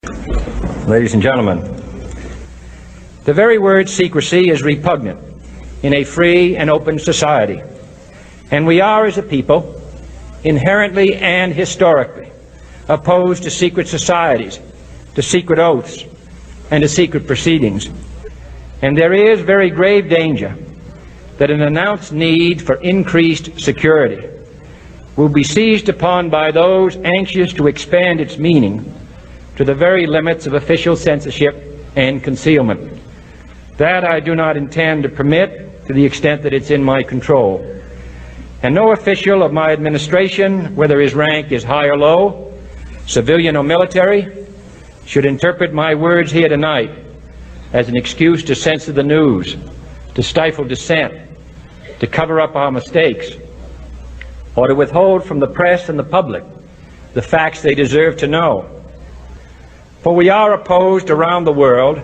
Ladies and gentlemen, the very word secrecy is repugnant in a free and open society, and we are, as a people, inherently and historically opposed to secret societies, to secret oaths, and to secret proceedings. And there is very grave danger that an announced need for increased security will be seized upon by those anxious to expand its meaning to the very limits of official censorship and concealment. That I do not intend to permit to the extent that it's in my control. And no official of my administration, whether his rank is high or low, civilian or military, should interpret my words here tonight as an excuse to censor the news, to stifle dissent, to cover up our mistakes, or to withhold from the press and the public the facts they deserve to know. For we are opposed around the world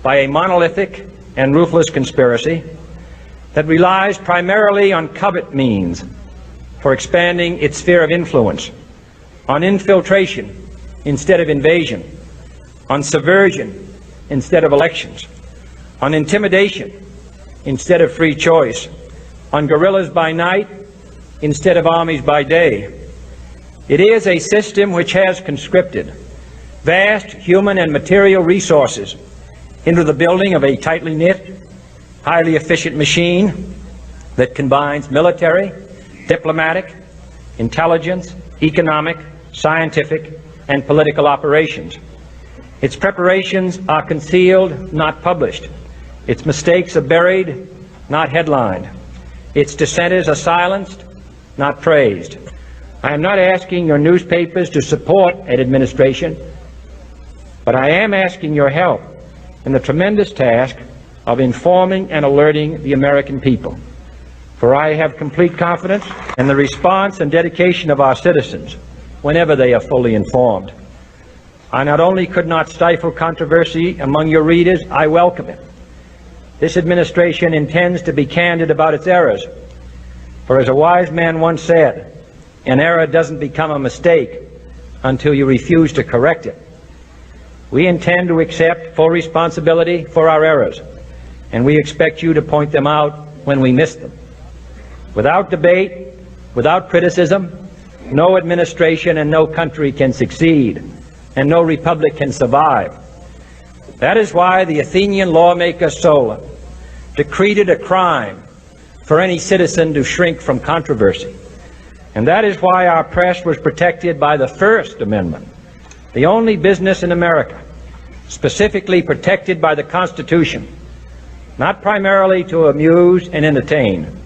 by a monolithic and ruthless conspiracy that relies primarily on covert means for expanding its sphere of influence, on infiltration instead of invasion, on subversion instead of elections, on intimidation instead of free choice, on guerrillas by night instead of armies by day. It is a system which has conscripted vast human and material resources into the building of a tightly knit, highly efficient machine that combines military, diplomatic, intelligence, economic, scientific, and political operations. Its preparations are concealed, not published. Its mistakes are buried, not headlined. Its dissenters are silenced, not praised. I am not asking your newspapers to support an administration, but I am asking your help in the tremendous task of informing and alerting the American people. For I have complete confidence in the response and dedication of our citizens whenever they are fully informed. I not only could not stifle controversy among your readers, I welcome it. This administration intends to be candid about its errors. For as a wise man once said, an error doesn't become a mistake until you refuse to correct it. We intend to accept full responsibility for our errors, and we expect you to point them out when we miss them. Without debate, without criticism, no administration and no country can succeed, and no republic can survive. That is why the Athenian lawmaker Solon decreed it a crime for any citizen to shrink from controversy. And that is why our press was protected by the First Amendment, the only business in America specifically protected by the Constitution, not primarily to amuse and entertain,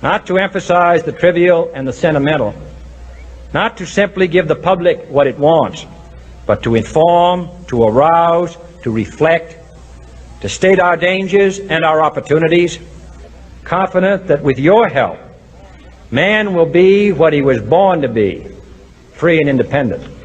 not to emphasize the trivial and the sentimental, not to simply give the public what it wants, but to inform, to arouse, to reflect, to state our dangers and our opportunities, confident that with your help, man will be what he was born to be, free and independent.